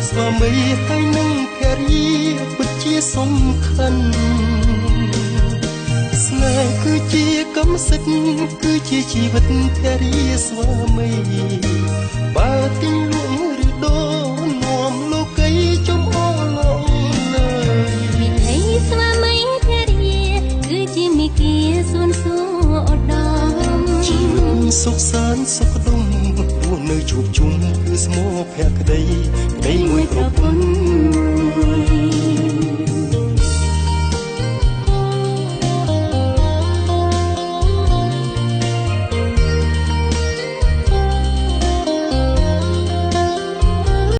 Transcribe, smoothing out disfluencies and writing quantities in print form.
ស្វាមីហើយនឹងភរិយាពិតជាសំខាន់ស្នេហ៍គឺជាកម្មសិទ្ធិគឺជាជីវិតភរិយាស្វាមីបើទិញលក់ឬដូរនាំលោកីចំអល់ល្អលើយមិត្តស្វាមីភរិយាគឺជាមេគាសួនសួរឧត្តមជីវិតសុខសាន្តសុខដុមរស់នៅជួបជុំគឺស្មោភក្តីក្តីមួយប្រពន្ធ